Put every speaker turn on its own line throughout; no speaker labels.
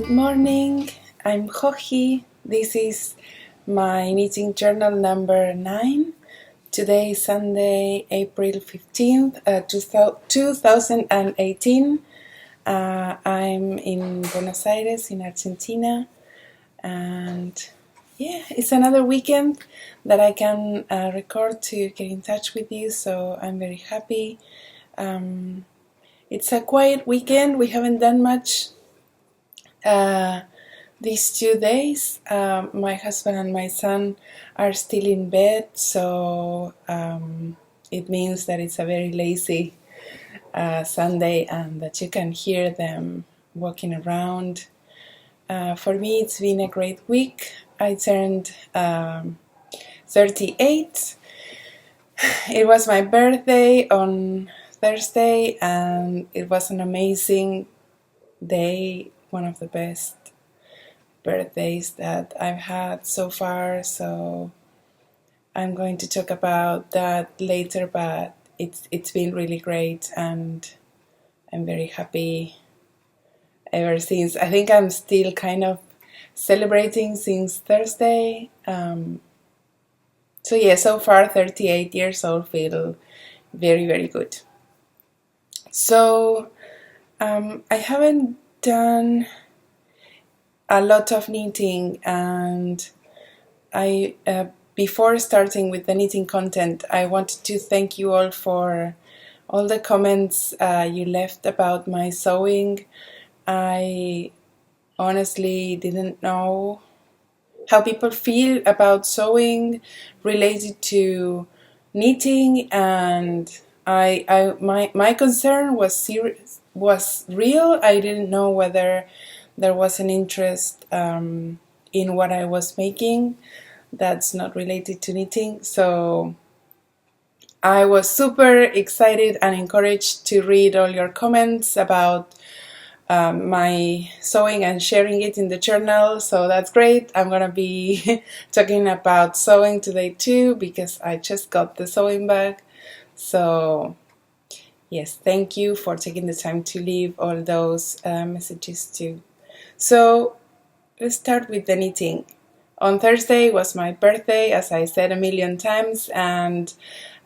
Good morning, I'm Joji. This is my knitting journal number 9. Today is Sunday, April 15th, 2018. I'm in Buenos Aires, in Argentina, and yeah, it's another weekend that I can record to get in touch with you, so I'm very happy. It's a quiet weekend. We haven't done much these 2 days. My husband and my son are still in bed, so it means that it's a very lazy Sunday and that you can hear them walking around. For me, it's been a great week. I turned 38. It was my birthday on Thursday, and it was an amazing day, one of the best birthdays that I've had so far, so I'm going to talk about that later, but it's been really great and I'm very happy ever since. I think I'm still kind of celebrating since Thursday. So yeah, so far 38 years old, feel very, very good. So I haven't done a lot of knitting, and I before starting with the knitting content, I wanted to thank you all for all the comments you left about my sewing. I honestly didn't know how people feel about sewing related to knitting, and my concern was real. I didn't know whether there was an interest in what I was making that's not related to knitting. So I was super excited and encouraged to read all your comments about my sewing and sharing it in the journal. So that's great. I'm gonna be talking about sewing today too, because I just got the sewing bag. So yes, thank you for taking the time to leave all those messages too. So let's start with the knitting. On Thursday was my birthday, as I said a million times, and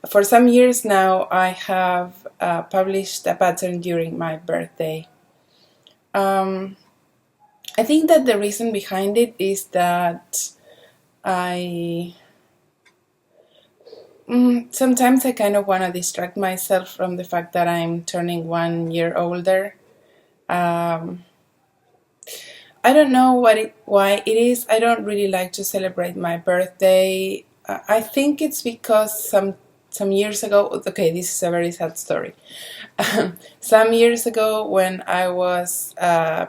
for some years now I have published a pattern during my birthday. I think that the reason behind it is that sometimes I kind of want to distract myself from the fact that I'm turning 1 year older. I don't know why it is. I don't really like to celebrate my birthday. I think it's because some years ago, okay, this is a very sad story. Some years ago, when I was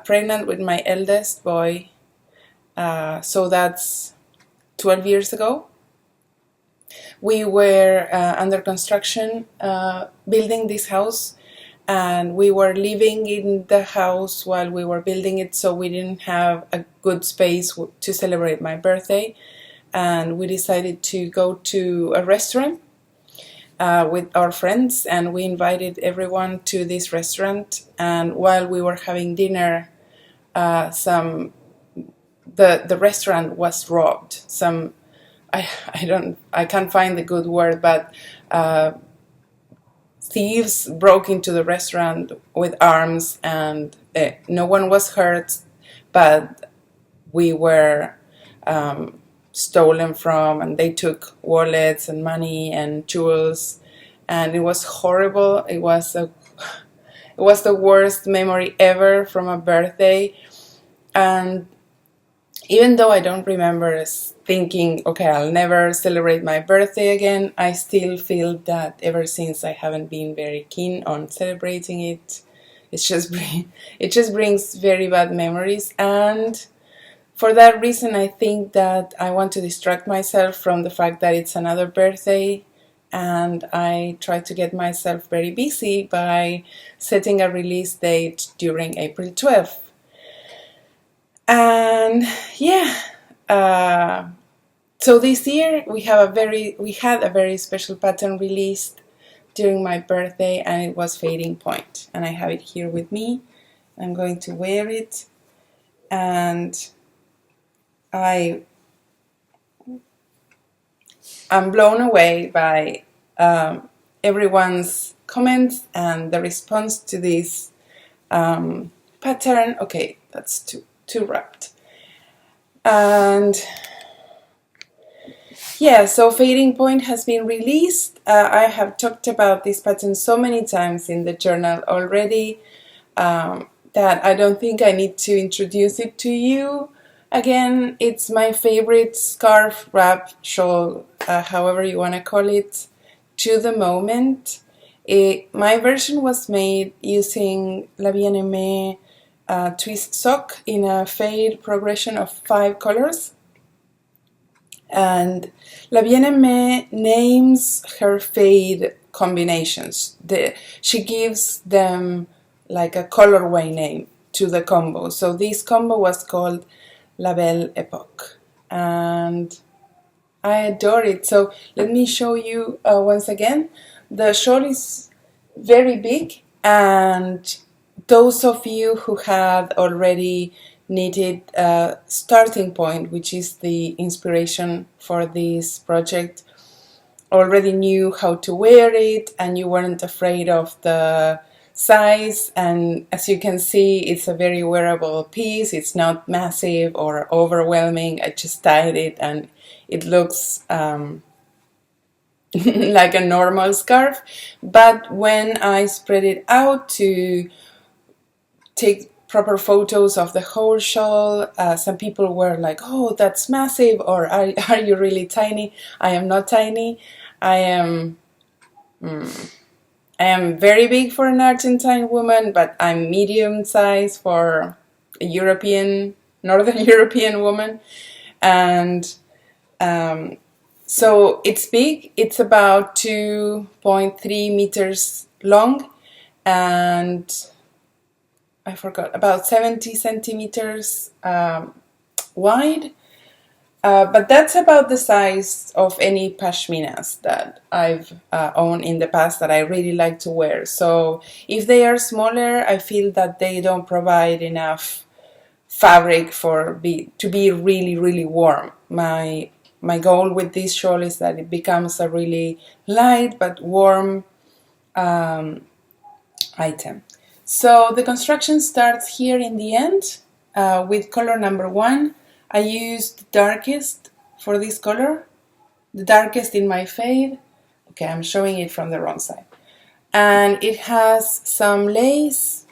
pregnant with my eldest boy, so that's 12 years ago, we were under construction, building this house, and we were living in the house while we were building it, so we didn't have a good space to celebrate my birthday, and we decided to go to a restaurant with our friends, and we invited everyone to this restaurant. And while we were having dinner, the restaurant was robbed. I can't find the good word, but thieves broke into the restaurant with arms, and no one was hurt, but we were stolen from, and they took wallets and money and jewels, and it was horrible. It was the worst memory ever from a birthday. And even though I don't remember thinking, okay, I'll never celebrate my birthday again, I still feel that ever since I haven't been very keen on celebrating it. It just brings very bad memories, and for that reason I think that I want to distract myself from the fact that it's another birthday, and I try to get myself very busy by setting a release date during April 12th. And yeah, so this year we had a very special pattern released during my birthday, and it was Fading Point, and I have it here with me. I'm going to wear it, and I'm blown away by everyone's comments and the response to this pattern. Okay, that's too wrapped. And yeah, so Fading Point has been released. I have talked about this pattern so many times in the journal already that I don't think I need to introduce it to you again. It's my favorite scarf, wrap, shawl, however you want to call it, to the moment. My version was made using La Bien-Aimée twist sock in a fade progression of 5 colors. And La Bien-Aimée names her fade combinations. She gives them like a colorway name to the combo. So this combo was called La Belle Époque, and I adore it. So let me show you once again. The shawl is very big, and those of you who had already knitted Starting Point, which is the inspiration for this project, already knew how to wear it, and you weren't afraid of the size. And as you can see, it's a very wearable piece. It's not massive or overwhelming. I just tied it and it looks like a normal scarf. But when I spread it out to take proper photos of the whole shawl, some people were like, oh, that's massive, or are you really tiny? I am not tiny. I am very big for an Argentine woman, but I'm medium size for a Northern European woman. And so it's big. It's about 2.3 meters long, and I forgot, about 70 centimeters wide. But that's about the size of any pashminas that I've owned in the past that I really like to wear. So if they are smaller, I feel that they don't provide enough fabric to be really, really warm. My goal with this shawl is that it becomes a really light but warm item. So the construction starts here in the end with color number 1. I used the darkest for this color, the darkest in my fade. Okay, I'm showing it from the wrong side. And it has some lace.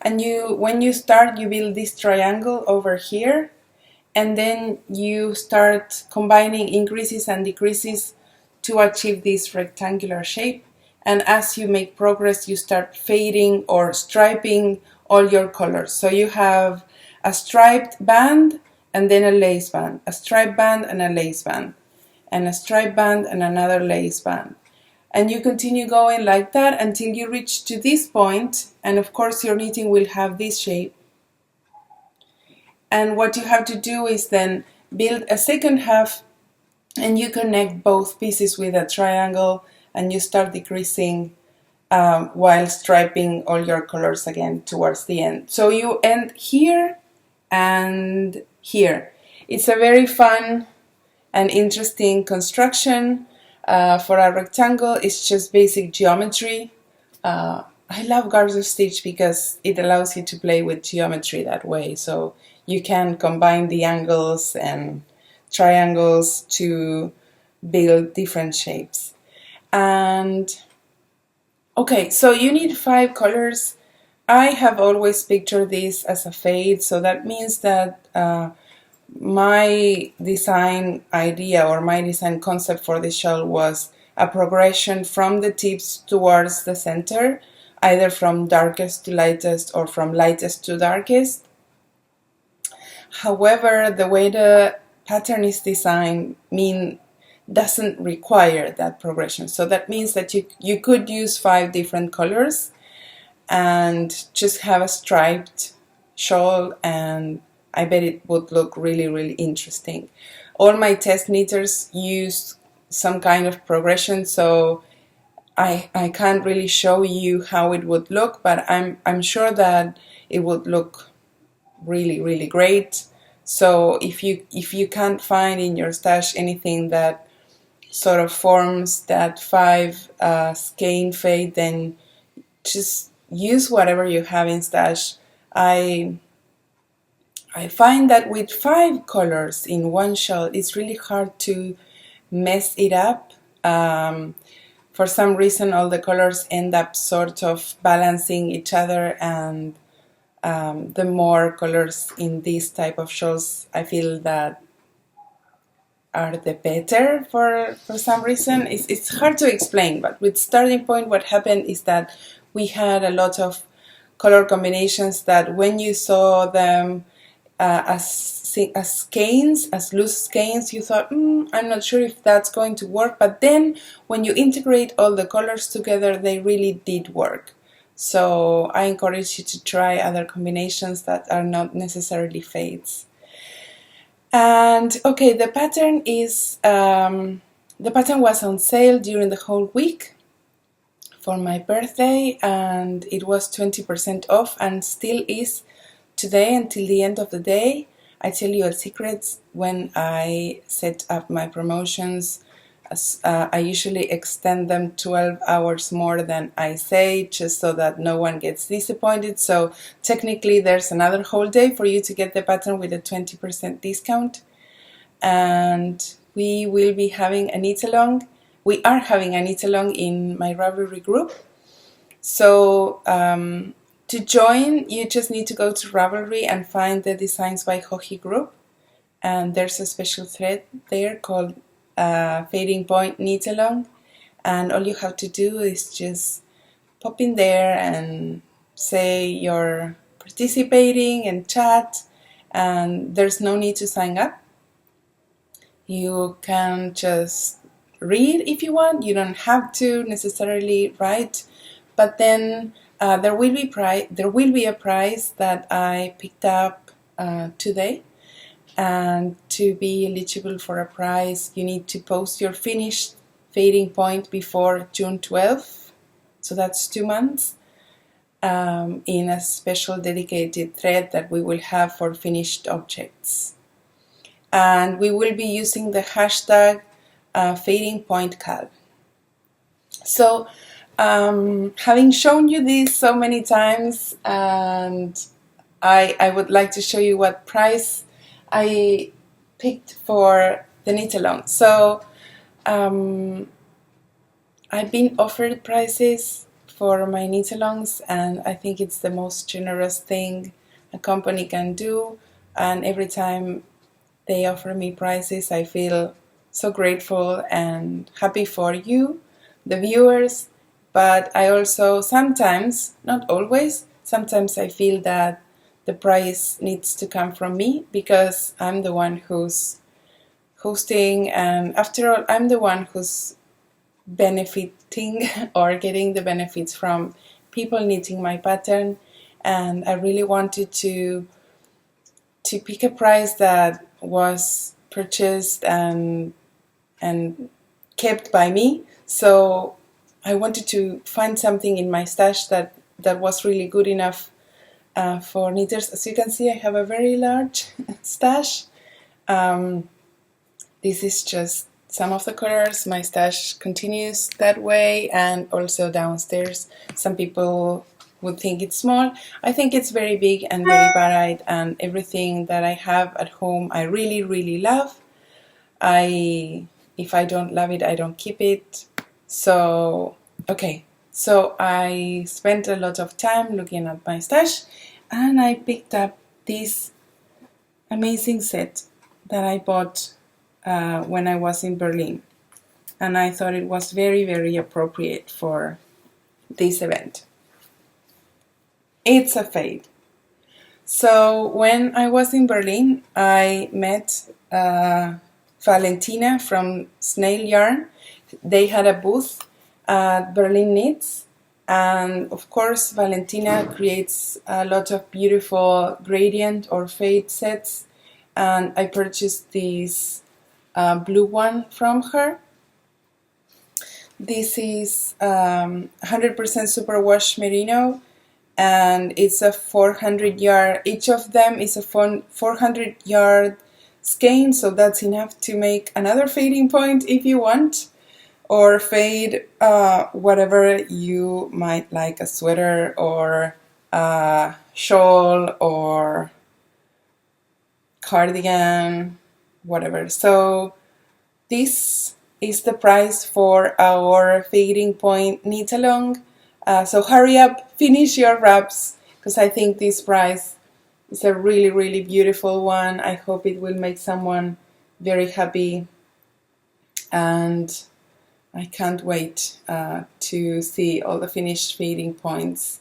And when you start, you build this triangle over here. And then you start combining increases and decreases to achieve this rectangular shape. And as you make progress, you start fading or striping all your colors. So you have a striped band and then a lace band, a striped band and a lace band, and a striped band and another lace band. And you continue going like that until you reach to this point, and of course your knitting will have this shape. And what you have to do is then build a second half, and you connect both pieces with a triangle, and you start decreasing while striping all your colors again towards the end. So you end here and here. It's a very fun and interesting construction for a rectangle. It's just basic geometry. I love garter stitch because it allows you to play with geometry that way. So you can combine the angles and triangles to build different shapes. And okay, so you need 5 colors. I have always pictured this as a fade, so that means that my design idea or my design concept for the shawl was a progression from the tips towards the center, either from darkest to lightest or from lightest to darkest. However, the way the pattern is designed doesn't require that progression. So that means that you could use 5 different colors and just have a striped shawl, and I bet it would look really, really interesting. All my test knitters used some kind of progression, so I can't really show you how it would look, but I'm sure that it would look really great. So if you can't find in your stash anything that sort of forms that 5 skein fade, then just use whatever you have in stash. I find that with 5 colors in one shawl, it's really hard to mess it up. For some reason, all the colors end up sort of balancing each other, and the more colors in this type of shawls, I feel that are the better for some reason. It's hard to explain, but with Starting Point, what happened is that we had a lot of color combinations that when you saw them as skeins, as loose skeins, you thought, I'm not sure if that's going to work, but then when you integrate all the colors together, they really did work. So I encourage you to try other combinations that are not necessarily fades. And okay, the pattern was on sale during the whole week for my birthday, and it was 20% off, and still is today until the end of the day. I tell you a secret: when I set up my promotions, I usually extend them 12 hours more than I say, just so that no one gets disappointed. So technically there's another whole day for you to get the pattern with a 20% discount. And we will be having a knit along. We are having a knit along in my Ravelry group. So to join, you just need to go to Ravelry and find the Designs by Joji group. And there's a special thread there called Fading Point Knit Along, and all you have to do is just pop in there and say you're participating and chat, and there's no need to sign up. You can just read if you want. You don't have to necessarily write, but then there will be a prize that I picked up today. And to be eligible for a prize, you need to post your finished fading point before June 12th, so that's 2 months, in a special dedicated thread that we will have for finished objects. And we will be using the hashtag fading point cal. So having shown you this so many times, and I would like to show you what price I picked for the knit along. So I've been offered prices for my knit alongs, and I think it's the most generous thing a company can do. And every time they offer me prices, I feel so grateful and happy for you, the viewers. But I also sometimes, not always, sometimes I feel that the price needs to come from me, because I'm the one who's hosting, and after all, I'm the one who's benefiting or getting the benefits from people knitting my pattern. And I really wanted to pick a price that was purchased and kept by me. So I wanted to find something in my stash that was really good enough for knitters. As you can see, I have a very large stash. This is just some of the colors. My stash continues that way, and also downstairs. Some people would think it's small. I think it's very big and very varied, and everything that I have at home I really love. If I don't love it, I don't keep it. So okay, so I spent a lot of time looking at my stash, and I picked up this amazing set that I bought when I was in Berlin, and I thought it was very appropriate for this event. It's a fade. So when I was in Berlin, I met Valentina from Snail Yarn. They had a booth at Berlin Knits, and of course Valentina creates a lot of beautiful gradient or fade sets, and I purchased this blue one from her. This is 100% superwash merino, and it's a 400 yard, each of them is a 400 yard skein, so that's enough to make another fading point if you want, or fade whatever you might like, a sweater or a shawl or cardigan, whatever. So this is the price for our fading point knit along. So hurry up, finish your wraps, because I think this price is a really, really beautiful one. I hope it will make someone very happy, and I can't wait to see all the finished fading points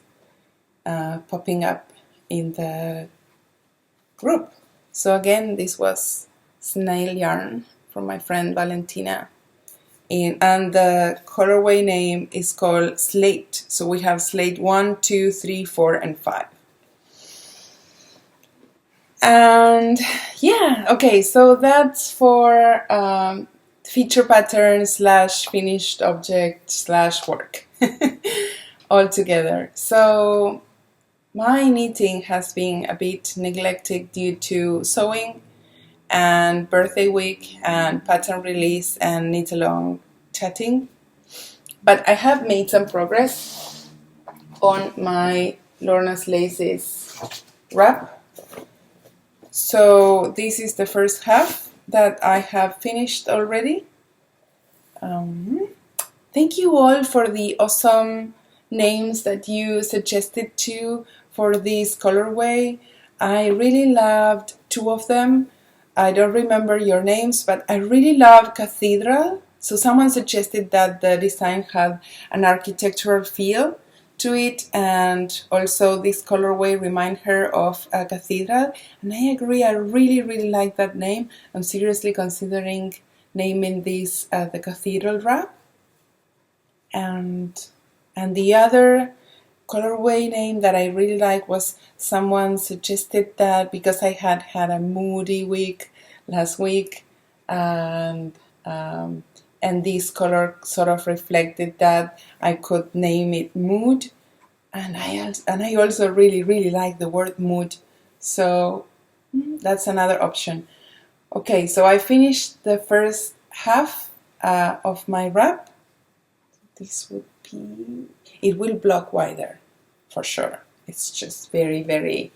popping up in the group. So again, this was Snail Yarn from my friend Valentina. And the colorway name is called Slate. So we have Slate 1, 2, 3, 4, and 5. And yeah, okay, so that's for feature pattern / finished object / work all together. So my knitting has been a bit neglected due to sewing and birthday week and pattern release and knit along chatting, but I have made some progress on my Lorna's Laces wrap. So this is the first half that I have finished already. Thank you all for the awesome names that you suggested to for this colorway. I really loved 2 of them. I don't remember your names, but I really loved Cathedral. So someone suggested that the design had an architectural feel to it, and also this colorway reminds her of a cathedral. And I agree, I really, really like that name. I'm seriously considering naming this the Cathedral wrap. And the other colorway name that I really like was, someone suggested that because I had a moody week last week, and this color sort of reflected that, I could name it Mood, and I also really, really like the word mood, so that's another option. Okay, so I finished the first half of my wrap. This would be, it will block wider for sure. It's just very, very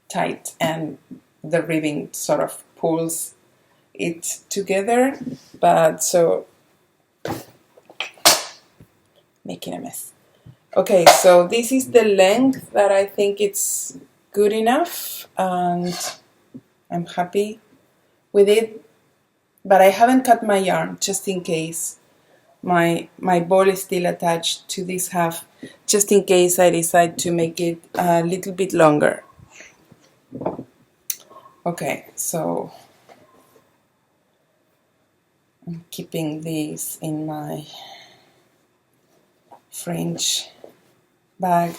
tight, and the ribbing sort of pulls it together, but so making a mess. Okay, so this is the length that I think it's good enough, and I'm happy with it, but I haven't cut my yarn just in case. My ball is still attached to this half, just in case I decide to make it a little bit longer. Okay, so I'm keeping these in my fringe bag,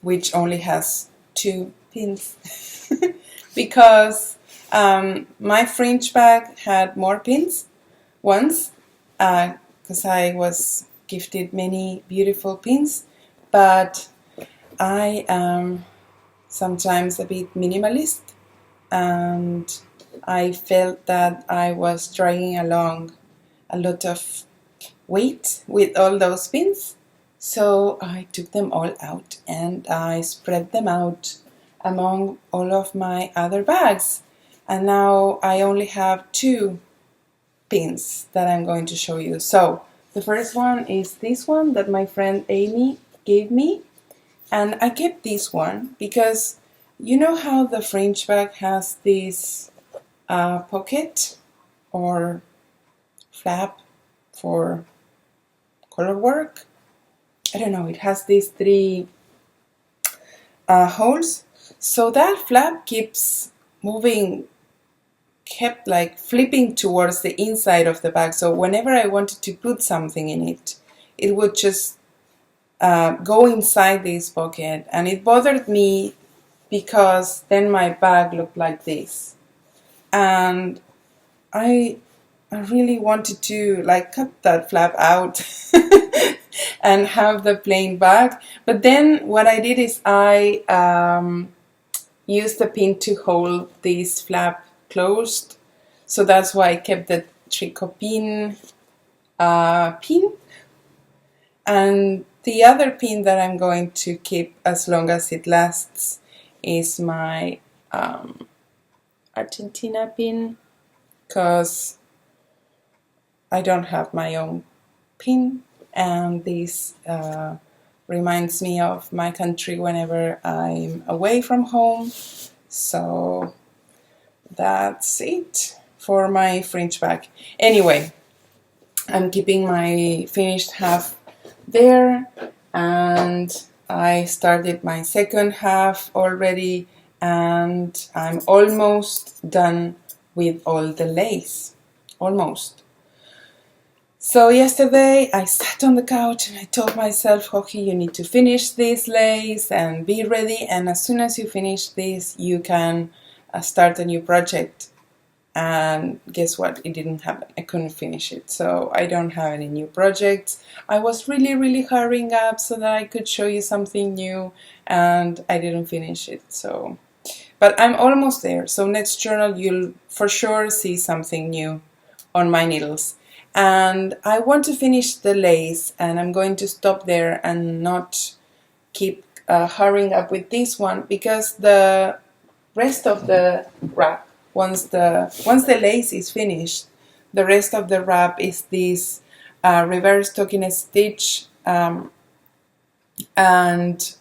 which only has 2 pins because my fringe bag had more pins once, because I was gifted many beautiful pins, but I am sometimes a bit minimalist, and I felt that I was dragging along a lot of weight with all those pins, so I took them all out and I spread them out among all of my other bags, and now I only have 2 pins that I'm going to show you. So the first one is this one that my friend Amy gave me, and I kept this one because you know how the fringe bag has this pocket or flap for color work? I don't know, it has these 3 holes, so that flap keeps moving, kept like flipping towards the inside of the bag, so whenever I wanted to put something in it, it would just go inside this pocket, and it bothered me because then my bag looked like this, and I really wanted to like cut that flap out and have the plain back. But then what I did is I used the pin to hold this flap closed. So that's why I kept the tricot pin. And the other pin that I'm going to keep as long as it lasts is my Argentina pin, because I don't have my own pin, and this reminds me of my country whenever I'm away from home. So that's it for my fringe bag. Anyway, I'm keeping my finished half there, and I started my second half already, and I'm almost done with all the lace. Almost. So yesterday I sat on the couch and I told myself, Joji, you need to finish this lace and be ready, and as soon as you finish this you can start a new project. And guess what? It didn't happen. I couldn't finish it. So I don't have any new projects. I was really hurrying up so that I could show you something new, and I didn't finish it. So, but I'm almost there. So next journal you'll for sure see something new on my needles. And I want to finish the lace, and I'm going to stop there and not keep hurrying up with this one, because the rest of the wrap, once the lace is finished, the rest of the wrap is this reverse stockinette stitch and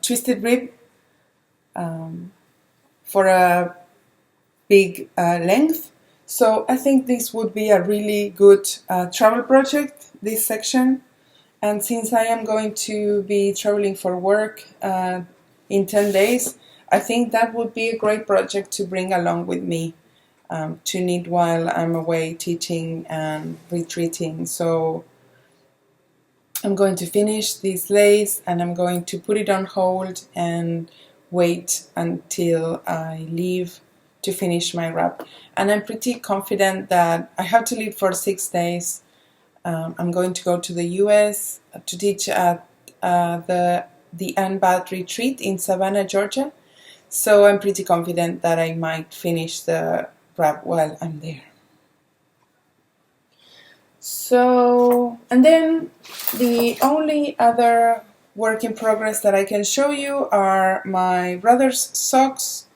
twisted rib for a big length. So I think this would be a really good travel project, this section. And since I am going to be traveling for work in 10 days, I think that would be a great project to bring along with me to knit while I'm away teaching and retreating. So I'm going to finish this lace, and I'm going to put it on hold and wait until I leave to finish my wrap. And I'm pretty confident that I have to leave for 6 days. I'm going to go to the US to teach at the Unbat retreat in Savannah, Georgia. So I'm pretty confident that I might finish the wrap while I'm there. So, and then the only other work in progress that I can show you are my brother's socks.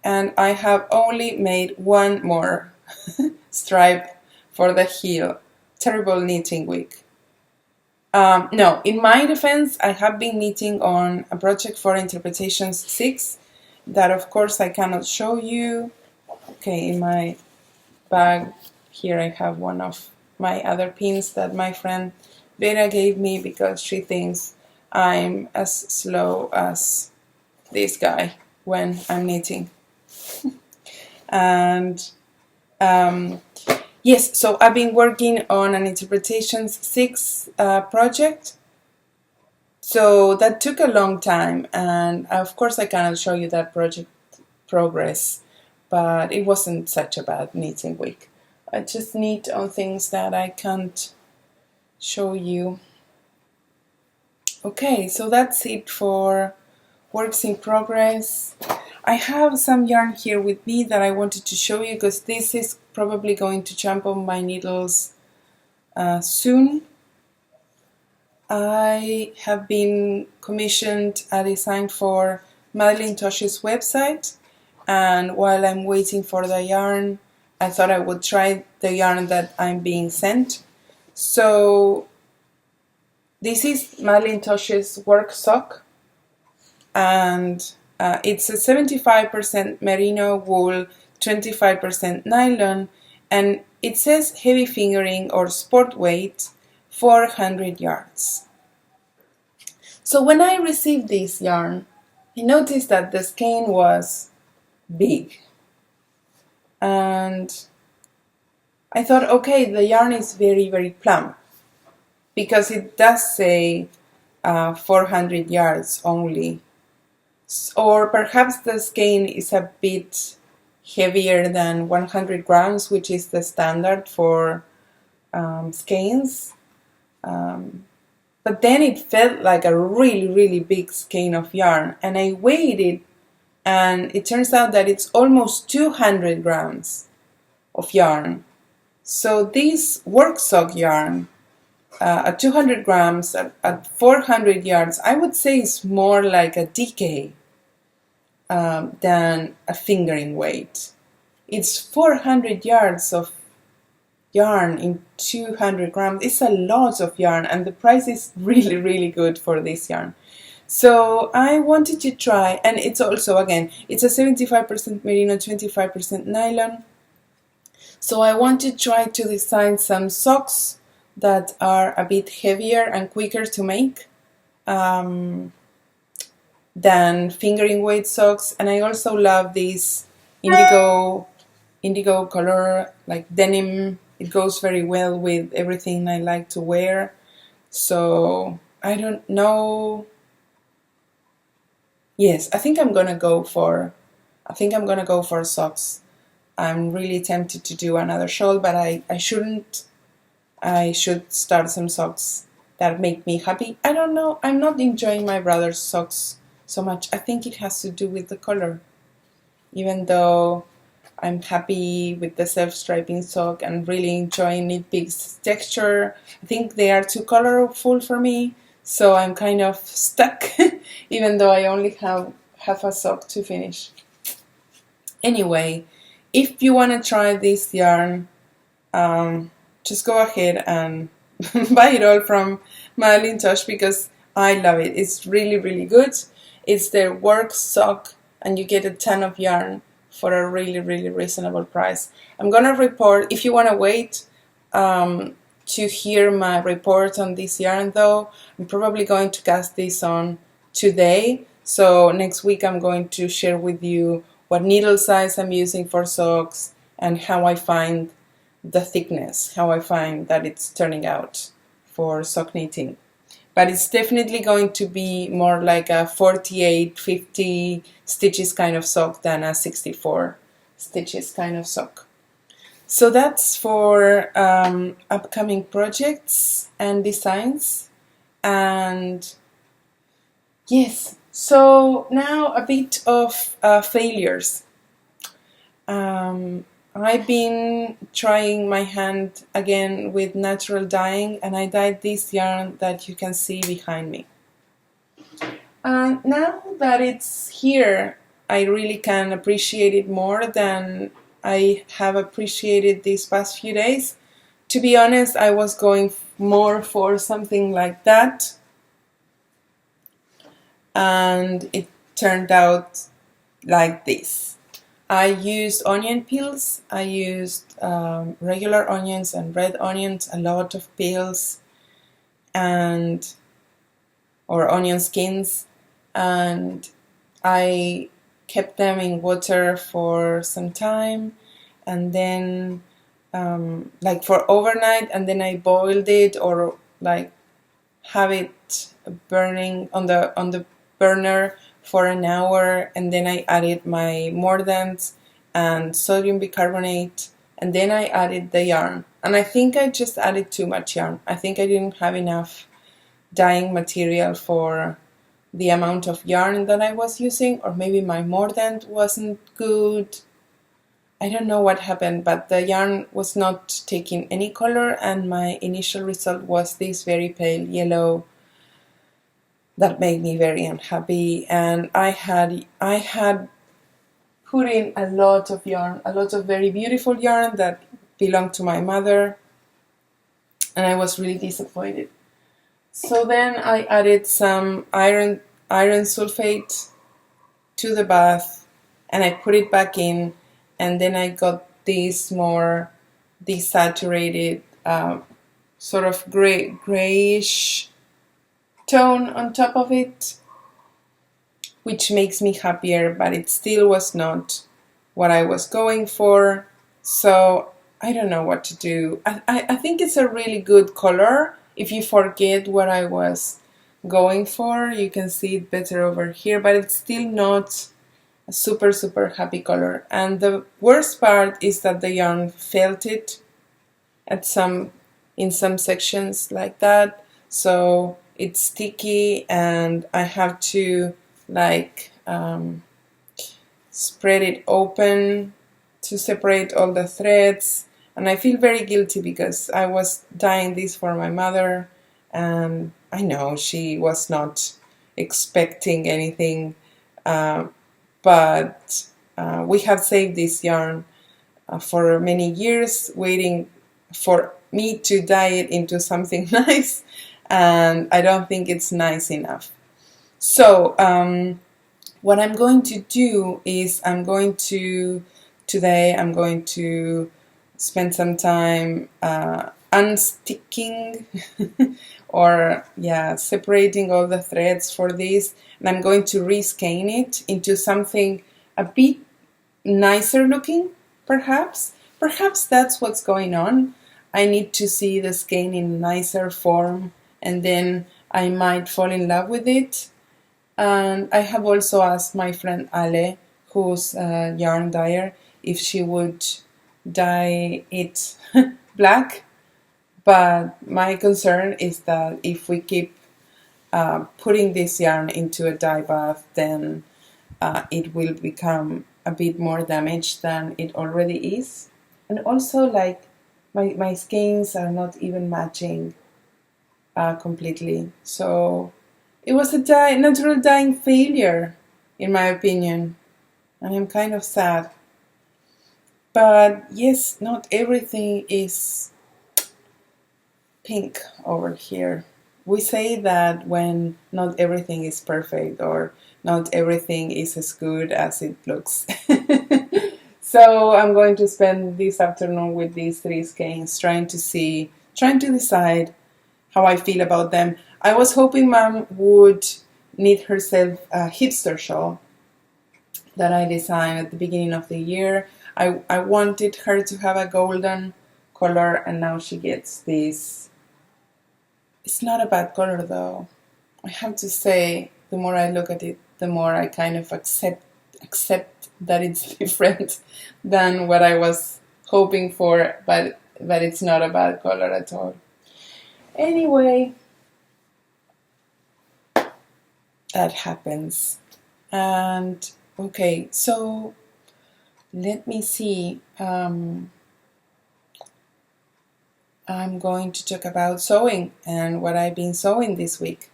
And I have only made one more stripe for the heel. Terrible knitting week. No, in my defense, I have been knitting on a project for Interpretations 6 that of course I cannot show you. Okay, in my bag here I have one of my other pins that my friend Vera gave me because she thinks I'm as slow as this guy when I'm knitting. And yes, so I've been working on an Interpretations 6 project. So that took a long time, and of course I cannot show you that project progress, but it wasn't such a bad knitting week. I just knit on things that I can't show you. Okay, so that's it for works in progress. I have some yarn here with me that I wanted to show you because this is probably going to jump on my needles soon. I have been commissioned a design for Madeline Tosh's website, and while I'm waiting for the yarn, I thought I would try the yarn that I'm being sent. So this is Madeline Tosh's work sock, and it's a 75% merino wool, 25% nylon, and it says heavy fingering or sport weight, 400 yards. So when I received this yarn, I noticed that the skein was big. And I thought, okay, the yarn is very plump, because it does say 400 yards only. Or perhaps the skein is a bit heavier than 100 grams, which is the standard for skeins. But then it felt like a really big skein of yarn, and I weighed it, and it turns out that it's almost 200 grams of yarn. So this work sock yarn, at 200 grams, at 400 yards, I would say it's more like a DK than a fingering weight. It's 400 yards of yarn in 200 grams. It's a lot of yarn, and the price is really good for this yarn. So I wanted to try, and it's also, again, it's a 75% merino, 25% nylon. So I want to try to design some socks that are a bit heavier and quicker to make than fingering weight socks. And I also love this indigo color, like denim. It goes very well with everything I like to wear. So I don't know. Yes, I think I'm gonna go for socks. I'm really tempted to do another shawl, but I shouldn't. I should start some socks that make me happy. I don't know. I'm not enjoying my brother's socks so much. I think it has to do with the color. Even though I'm happy with the self-striping sock and really enjoying Knitpicks texture, I think they are too colorful for me. So I'm kind of stuck, even though I only have half a sock to finish. Anyway, if you want to try this yarn, just go ahead and buy it all from Madeline Tosh, because I love it. It's really good. It's their work sock, and you get a ton of yarn for a really reasonable price. I'm gonna report, if you want to wait to hear my report on this yarn though, I'm probably going to cast this on today. So next week I'm going to share with you what needle size I'm using for socks and how I find the thickness, how I find that it's turning out for sock knitting. But it's definitely going to be more like a 48, 50 stitches kind of sock than a 64 stitches kind of sock. So that's for upcoming projects and designs. And yes, so now a bit of failures. I've been trying my hand again with natural dyeing, and I dyed this yarn that you can see behind me. And now that it's here, I really can appreciate it more than I have appreciated these past few days. To be honest, I was going more for something like that, and it turned out like this. I used onion peels. I used regular onions and red onions, a lot of peels, or onion skins, and I kept them in water for some time, and then like for overnight, and then I boiled it, or like have it burning on the burner for an hour, and then I added my mordant and sodium bicarbonate, and then I added the yarn. And I think I just added too much yarn. I think I didn't have enough dyeing material for the amount of yarn that I was using, or maybe my mordant wasn't good. I don't know what happened, but the yarn was not taking any color, and my initial result was this very pale yellow that made me very unhappy. And I had put in a lot of yarn, a lot of very beautiful yarn that belonged to my mother, and I was really disappointed. So then I added some iron sulfate to the bath, and I put it back in, and then I got this more desaturated sort of grayish tone on top of it, which makes me happier, but it still was not what I was going for. So I don't know what to do. I think it's a really good color. If you forget what I was going for, you can see it better over here, but it's still not a super happy color. And the worst part is that the yarn felt it at some in some sections like that, so it's sticky and I have to like spread it open to separate all the threads, and I feel very guilty because I was dyeing this for my mother and I know she was not expecting anything, but we have saved this yarn for many years, waiting for me to dye it into something nice, and I don't think it's nice enough. So what I'm going to do is today I'm going to spend some time unsticking or separating all the threads for this, and I'm going to reskein it into something a bit nicer looking, perhaps that's what's going on. I need to see the skein in nicer form and then I might fall in love with it. And I have also asked my friend Ale, who's a yarn dyer, if she would dye it black, but my concern is that if we keep putting this yarn into a dye bath, then it will become a bit more damaged than it already is. And also, like, my skeins are not even matching completely, so it was a natural dyeing failure in my opinion, and I'm kind of sad. But yes, not everything is pink over here. We say that when not everything is perfect or not everything is as good as it looks. So I'm going to spend this afternoon with these 3 skeins trying to decide how I feel about them. I was hoping Mom would knit herself a hipster shawl that I designed at the beginning of the year. I wanted her to have a golden color, and now she gets this. It's not a bad color though. I have to say, the more I look at it, the more I kind of accept that it's different than what I was hoping for, but it's not a bad color at all. Anyway, that happens. And okay, so let me see. I'm going to talk about sewing and what I've been sewing this week.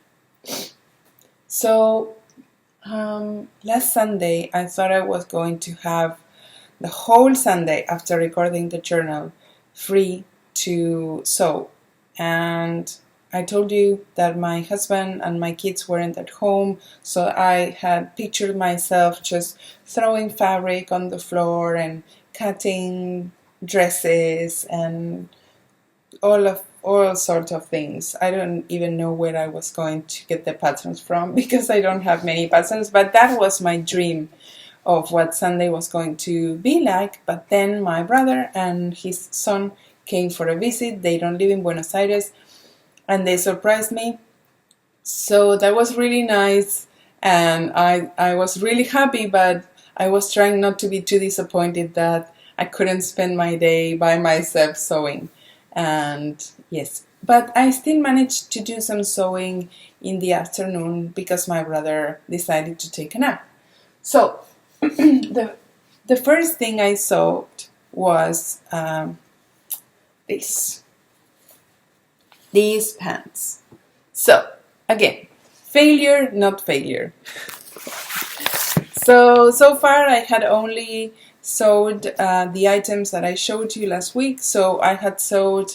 So last Sunday I thought I was going to have the whole Sunday after recording the journal free to sew, and I told you that my husband and my kids weren't at home, so I had pictured myself just throwing fabric on the floor and cutting dresses and all sorts of things. I don't even know where I was going to get the patterns from because I don't have many patterns, but that was my dream of what Sunday was going to be like. But then my brother and his son came for a visit. They don't live in Buenos Aires, and they surprised me. So that was really nice, and I was really happy, but I was trying not to be too disappointed that I couldn't spend my day by myself sewing. And yes, but I still managed to do some sewing in the afternoon because my brother decided to take a nap. So the first thing I sewed was these pants. So again, failure, not failure. So far I had only sewed the items that I showed you last week. So I had sewed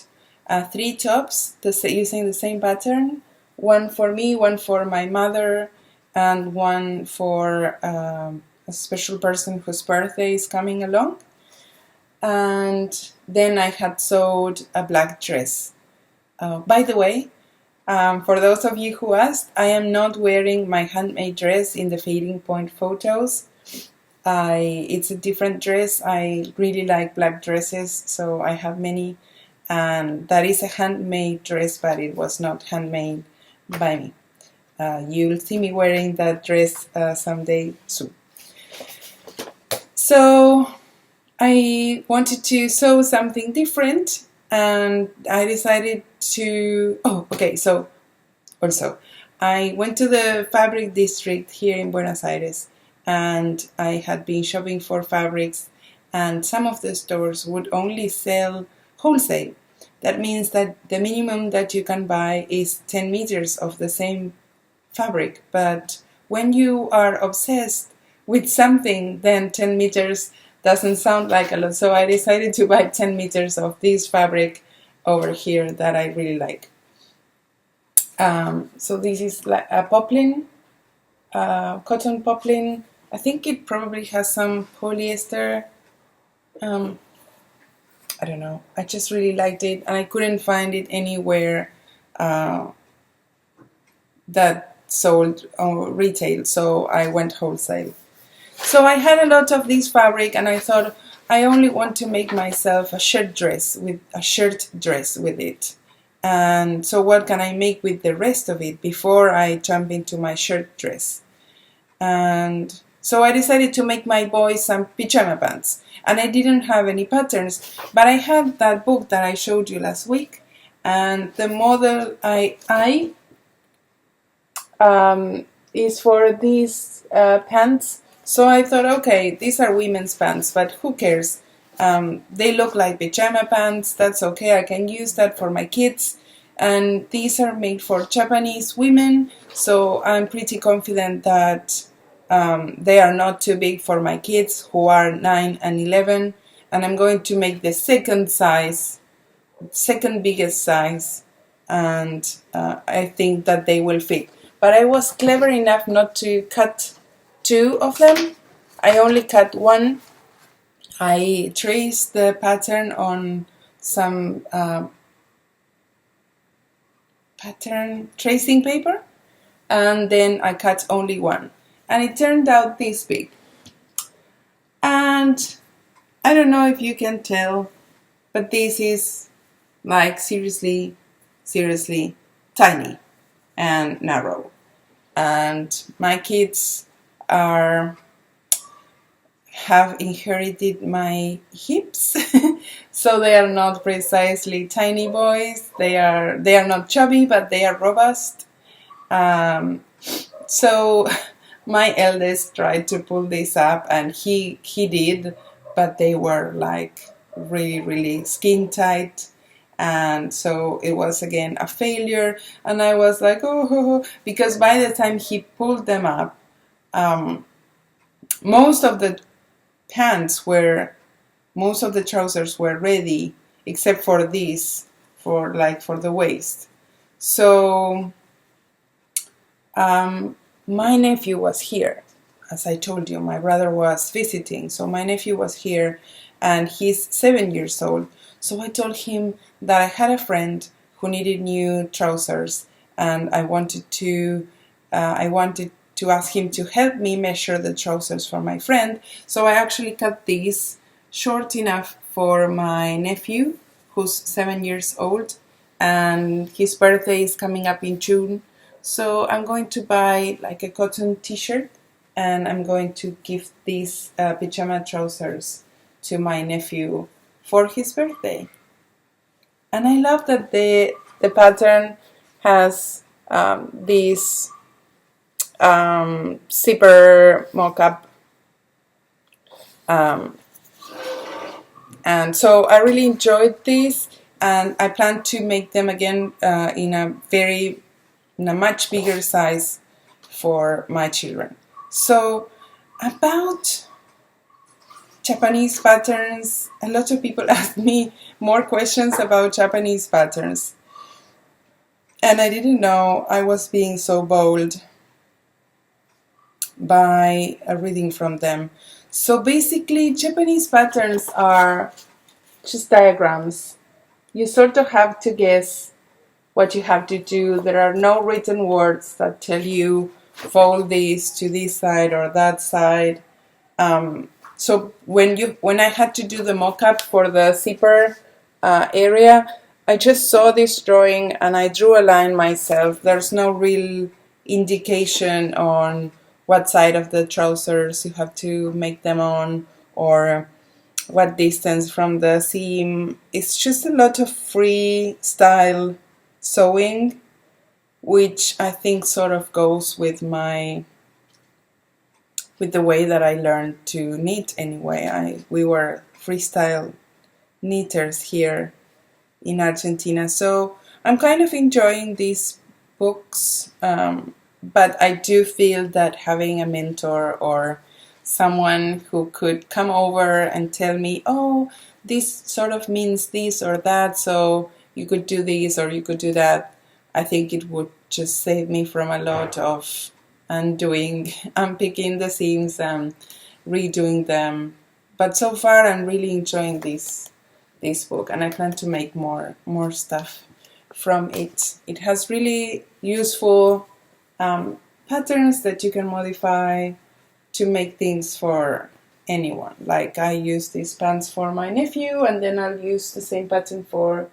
3 tops using the same pattern, one for me, one for my mother, and one for a special person whose birthday is coming along. And then I had sewed a black dress. By the way, for those of you who asked, I am not wearing my handmade dress in the Fading Point photos. It's a different dress. I really like black dresses, so I have many, and that is a handmade dress, but it was not handmade by me. You'll see me wearing that dress someday soon. So I wanted to sew something different, and I decided to, oh, okay, so also I went to the fabric district here in Buenos Aires, and I had been shopping for fabrics, and some of the stores would only sell wholesale. That means that the minimum that you can buy is 10 meters of the same fabric, but when you are obsessed with something, then 10 meters doesn't sound like a lot. So I decided to buy 10 meters of this fabric over here that I really like. So this is like a poplin, cotton poplin. I think it probably has some polyester. I don't know. I just really liked it, and I couldn't find it anywhere that sold retail, so I went wholesale. So I had a lot of this fabric, and I thought I only want to make myself a shirt dress with it. And so what can I make with the rest of it before I jump into my shirt dress? And so I decided to make my boys some pajama pants. And I didn't have any patterns, but I had that book that I showed you last week, and the model is for these pants. So I thought, okay, these are women's pants, but who cares? They look like pajama pants. That's okay. I can use that for my kids. And these are made for Japanese women, so I'm pretty confident that they are not too big for my kids, who are 9 and 11. And I'm going to make the second biggest size, and I think that they will fit. But I was clever enough not to cut two of them. I only cut one. I traced the pattern on some pattern tracing paper, and then I cut only one. And it turned out this big. And I don't know if you can tell, but this is like seriously tiny and narrow. And my kids have inherited my hips, so they are not precisely tiny boys. They are not chubby, but they are robust. So my eldest tried to pull this up, and he did, but they were like really skin tight. And so it was again a failure, and I was like, oh, because by the time he pulled them up, most of the trousers were ready, except for this, for the waist. So my nephew was here. As I told you, my brother was visiting, so my nephew was here, and he's 7 years old. So I told him that I had a friend who needed new trousers, and I wanted to ask him to help me measure the trousers for my friend. So I actually cut these short enough for my nephew, who's 7 years old, and his birthday is coming up in June. So I'm going to buy like a cotton t-shirt, and I'm going to give these pajama trousers to my nephew for his birthday. And I love that the pattern has this zipper mock-up, and so I really enjoyed this, and I plan to make them again in a much bigger size for my children. So about Japanese patterns, a lot of people ask me more questions about Japanese patterns, and I didn't know I was being so bold by reading from them. So basically, Japanese patterns are just diagrams. You sort of have to guess what you have to do. There are no written words that tell you fold this to this side or that side. So when I had to do the mock-up for the zipper area, I just saw this drawing and I drew a line myself. There's no real indication on what side of the trousers you have to make them on, or what distance from the seam. It's just a lot of freestyle sewing, which I think sort of goes with the way that I learned to knit anyway. We were freestyle knitters here in Argentina, so I'm kind of enjoying these books, but I do feel that having a mentor or someone who could come over and tell me, oh, this sort of means this or that, so you could do this or you could do that, I think it would just save me from a lot of unpicking the seams and redoing them. But so far I'm really enjoying this book, and I plan to make more stuff from it. It has really useful patterns that you can modify to make things for anyone. Like I use these pants for my nephew, and then I'll use the same pattern for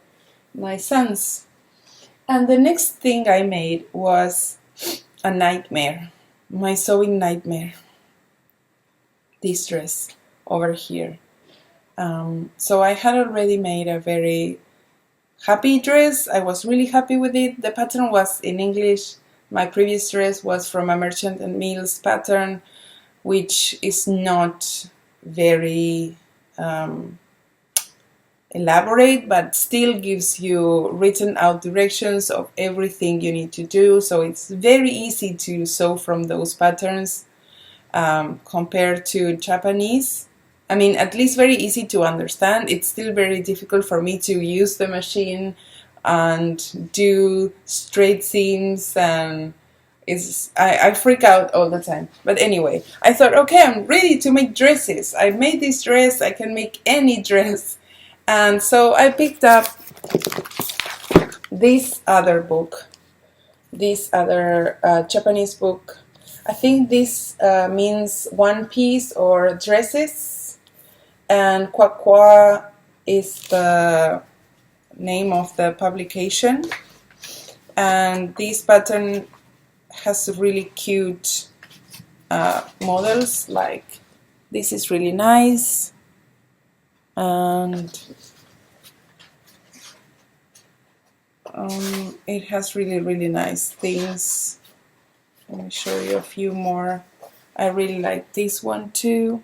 my sons. And the next thing I made was a nightmare, my sewing nightmare. This dress over here. So I had already made a very happy dress. I was really happy with it. The pattern was in English. My previous dress was from a Merchant and Mills pattern, which is not very elaborate, but still gives you written out directions of everything you need to do. So it's very easy to sew from those patterns compared to Japanese. I mean, at least very easy to understand. It's still very difficult for me to use the machine and do straight seams, and I freak out all the time. But anyway, I thought, okay, I'm ready to make dresses. I made this dress, I can make any dress. And so I picked up this other book, this other Japanese book. I think this means one piece or dresses, and Quoi is the name of the publication. And this pattern has really cute models, like this is really nice, and it has really nice things. Let me show you a few more. I really like this one too.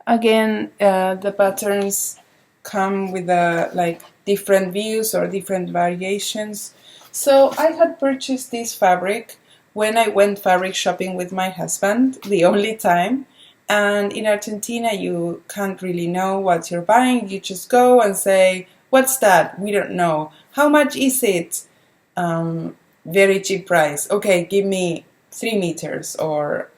Again, the patterns come with like different views or different variations. So I had purchased this fabric when I went fabric shopping with my husband, the only time. And in Argentina, you can't really know what you're buying. You just go and say, what's that? We don't know. How much is it? Very cheap price. Okay, give me 3 meters or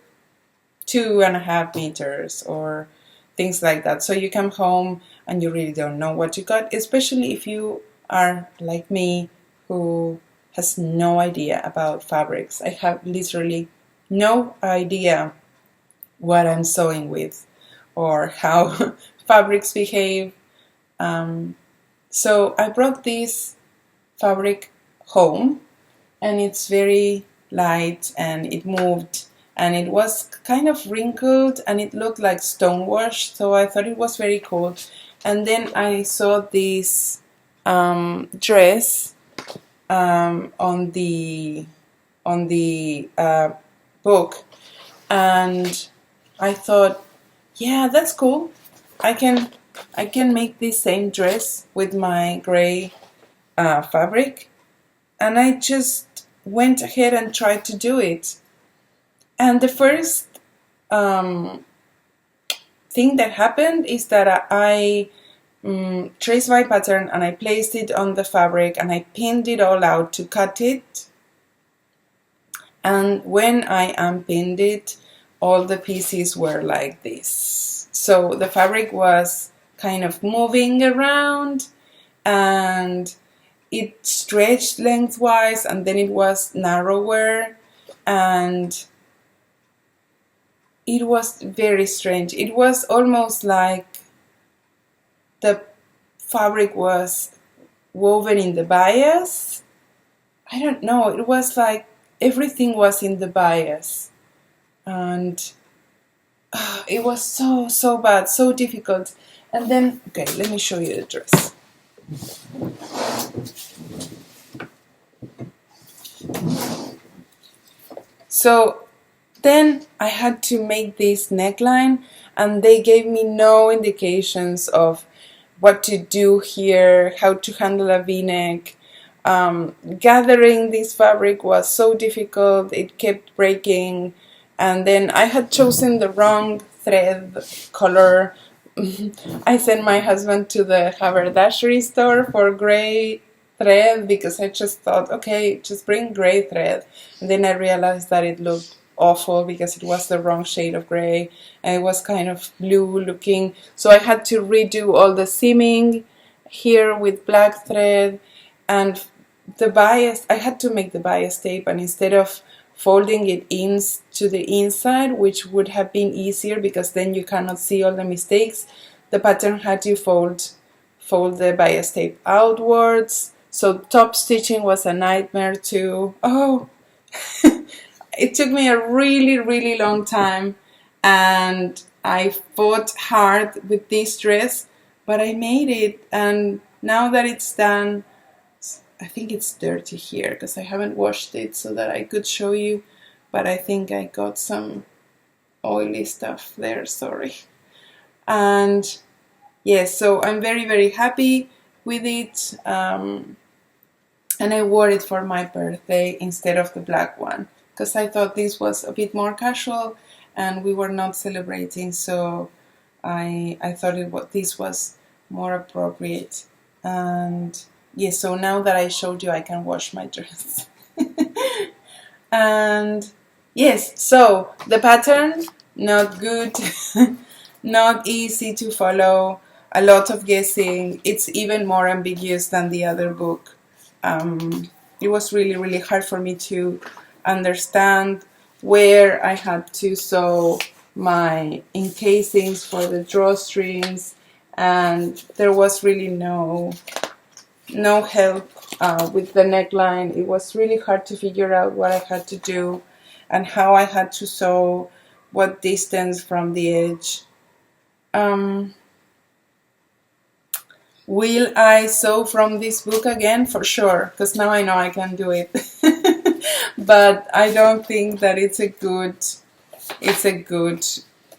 2.5 meters or things like that. So you come home and you really don't know what you got, especially if you are like me, who has no idea about fabrics. I have literally no idea what I'm sewing with or how fabrics behave. So I brought this fabric home, and it's very light, and it moved, and it was kind of wrinkled, and it looked like stonewashed, so I thought it was very cool. And then I saw this dress on the book, and I thought, yeah, that's cool. I can make this same dress with my gray fabric. And I just went ahead and tried to do it. And the first thing that happened is that I traced my pattern and I placed it on the fabric and I pinned it all out to cut it. And when I unpinned it, all the pieces were like this. So the fabric was kind of moving around, and it stretched lengthwise, and then it was narrower, and it was very strange. It was almost like the fabric was woven in the bias. I don't know, it was like everything was in the bias. And it was so bad, so difficult. And then, okay, let me show you the dress. So then I had to make this neckline, and they gave me no indications of what to do here, how to handle a v-neck. Gathering this fabric was so difficult, it kept breaking, and then I had chosen the wrong thread color. I sent my husband to the haberdashery store for gray thread because I just thought, okay, just bring gray thread. And then I realized that it looked awful because it was the wrong shade of gray and it was kind of blue looking. So I had to redo all the seaming here with black thread, and the bias, I had to make the bias tape, and instead of folding it in to the inside, which would have been easier because then you cannot see all the mistakes, the pattern had you fold the bias tape outwards. So top stitching was a nightmare too. Oh, it took me a really long time, and I fought hard with this dress, but I made it, and now that it's done, I think it's dirty here because I haven't washed it so that I could show you, but I think I got some oily stuff there, sorry. And yes, so I'm very happy with it, and I wore it for my birthday instead of the black one because I thought this was a bit more casual and we were not celebrating, so I thought this was more appropriate. And yes, so now that I showed you, I can wash my dress. And yes, so the pattern, not good, not easy to follow, a lot of guessing. It's even more ambiguous than the other book. It was really hard for me to understand where I had to sew my encasings for the drawstrings, and there was really no help with the neckline. It was really hard to figure out what I had to do and how I had to sew, what distance from the edge. Will I sew from this book again? For sure, because now I know I can do it. But I don't think that it's a good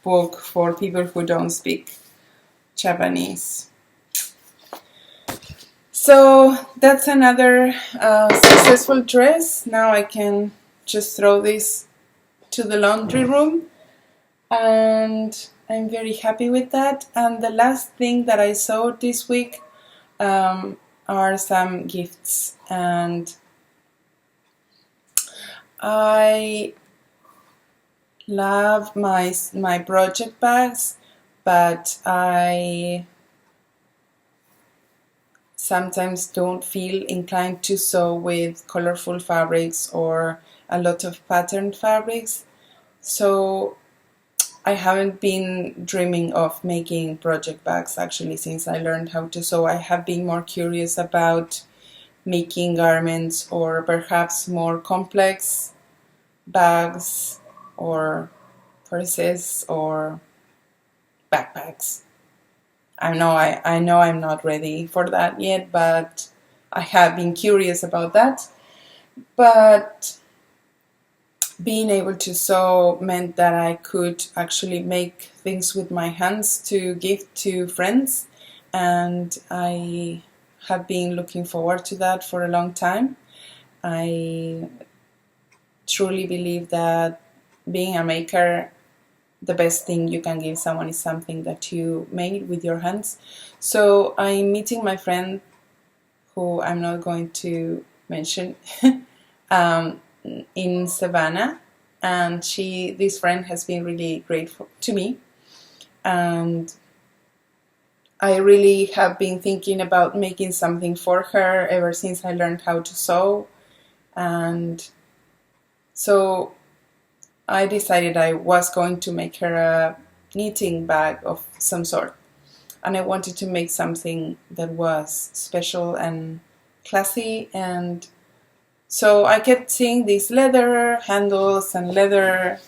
book for people who don't speak Japanese. So that's another successful dress. Now I can just throw this to the laundry room, and I'm very happy with that. And the last thing that I sewed this week are some gifts, and I love my project bags, but I sometimes don't feel inclined to sew with colorful fabrics or a lot of patterned fabrics. So I haven't been dreaming of making project bags actually since I learned how to sew. I have been more curious about making garments or perhaps more complex bags or purses or backpacks. I know I'm not ready for that yet, but I have been curious about that. But being able to sew meant that I could actually make things with my hands to give to friends, and I have been looking forward to that for a long time. I truly believe that being a maker, the best thing you can give someone is something that you made with your hands. So I'm meeting my friend, who I'm not going to mention, in Savannah, and this friend has been really grateful to me, and I really have been thinking about making something for her ever since I learned how to sew. And so I decided I was going to make her a knitting bag of some sort, and I wanted to make something that was special and classy. And so I kept seeing these leather handles and leather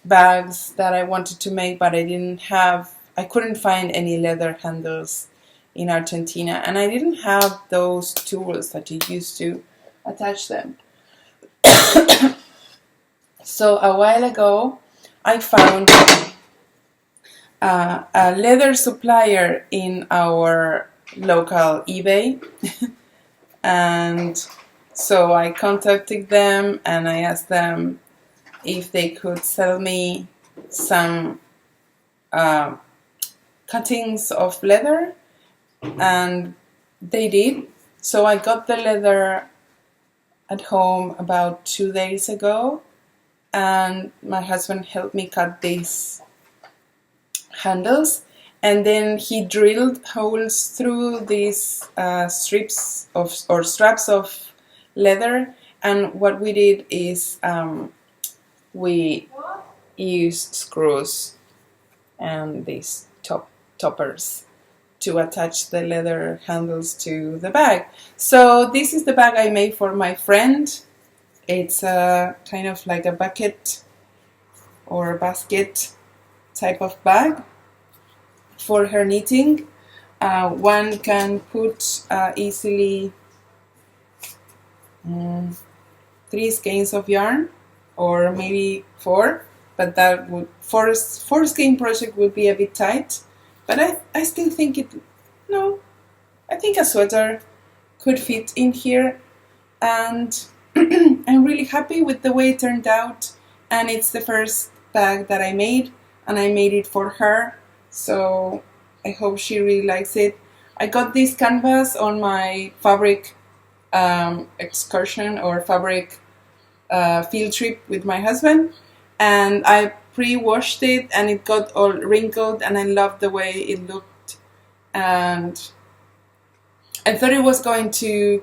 bags that I wanted to make, but I couldn't find any leather handles in Argentina, and I didn't have those tools that you use to attach them. So a while ago I found a leather supplier in our local eBay, and so I contacted them and I asked them if they could sell me some cuttings of leather, and they did. So I got the leather at home about 2 days ago, and my husband helped me cut these handles, and then he drilled holes through these strips of or straps of leather, and what we did is we used screws and these toppers to attach the leather handles to the bag. So this is the bag I made for my friend. It's a kind of like a bucket or basket type of bag for her knitting. One can put easily 3 skeins of yarn, or maybe 4, but that would four skein project would be a bit tight. But I still think I think a sweater could fit in here, and I'm really happy with the way it turned out. And it's the first bag that I made, and I made it for her, so I hope she really likes it. I got this canvas on my fabric excursion or fabric field trip with my husband, and I pre-washed it and it got all wrinkled, and I loved the way it looked, and I thought it was going to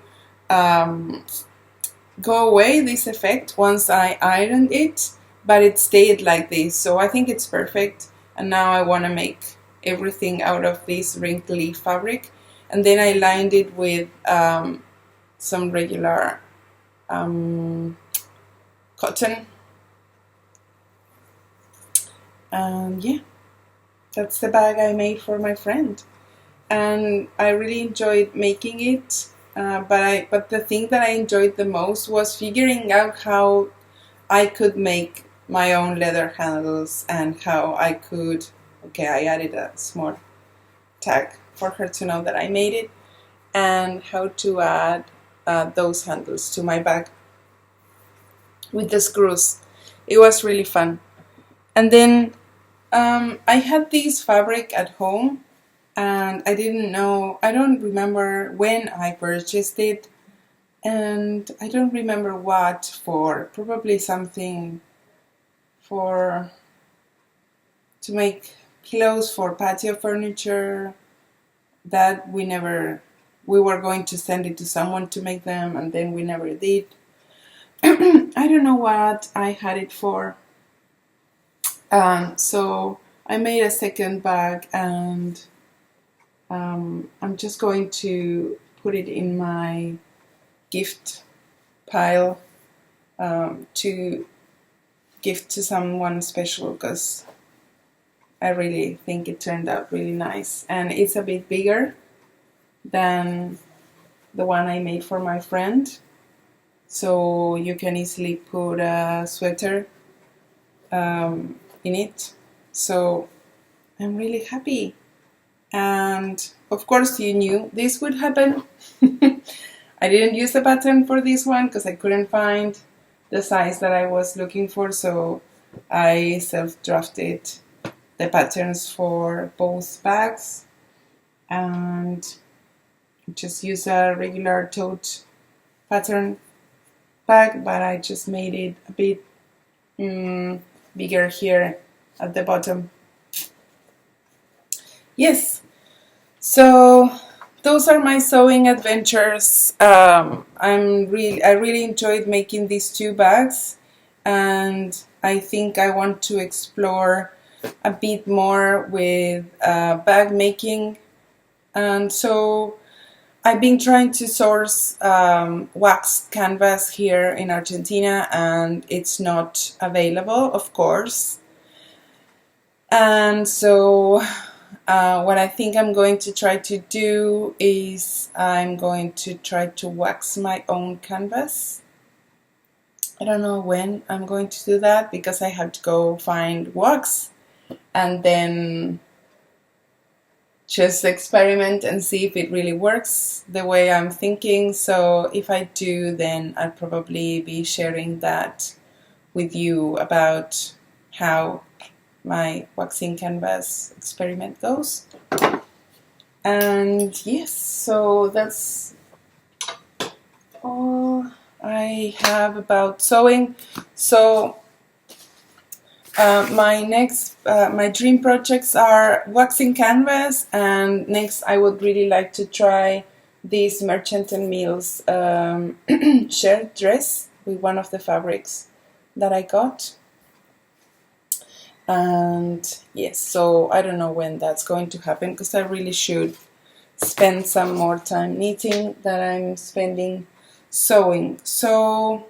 go away, this effect, once I ironed it, but it stayed like this, so I think it's perfect. And now I want to make everything out of this wrinkly fabric, and then I lined it with some regular cotton, and yeah, that's the bag I made for my friend, and I really enjoyed making it. But the thing that I enjoyed the most was figuring out how I could make my own leather handles, and how I could, I added a small tag for her to know that I made it, and how to add those handles to my bag with the screws. It was really fun. And then I had this fabric at home, and I don't remember when I purchased it, and I don't remember what for. Probably something to make pillows for patio furniture that we were going to send it to someone to make them, and then we never did. I don't know what I had it for. So I made a second bag, and I'm just going to put it in my gift pile to gift to someone special, because I really think it turned out really nice, and it's a bit bigger than the one I made for my friend, so you can easily put a sweater in it. So I'm really happy, and of course you knew this would happen. I didn't use the pattern for this one because I couldn't find the size that I was looking for, so I self-drafted the patterns for both bags, and just use a regular tote pattern bag, but I just made it a bit bigger here at the bottom. Yes, so those are my sewing adventures. I really enjoyed making these 2 bags, and I think I want to explore a bit more with bag making. And so I've been trying to source wax canvas here in Argentina, and it's not available, of course. And so what I think I'm going to try to do is I'm going to try to wax my own canvas. I don't know when I'm going to do that because I have to go find wax and then just experiment and see if it really works the way I'm thinking. So if I do, then I'll probably be sharing that with you about how my waxing canvas experiment goes. And yes, so that's all I have about sewing. So my dream projects are waxing canvas, and next I would really like to try this Merchant and Mills shirt dress with one of the fabrics that I got. And yes, so I don't know when that's going to happen because I really should spend some more time knitting than I'm spending sewing. So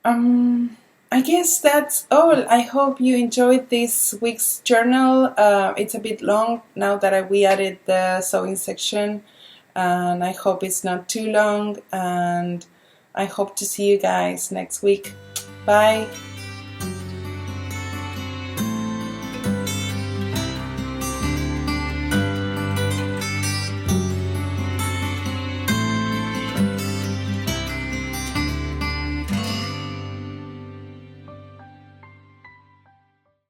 I guess that's all. I hope you enjoyed this week's journal. It's a bit long now that we added the sewing section, and I hope it's not too long, and I hope to see you guys next week. Bye!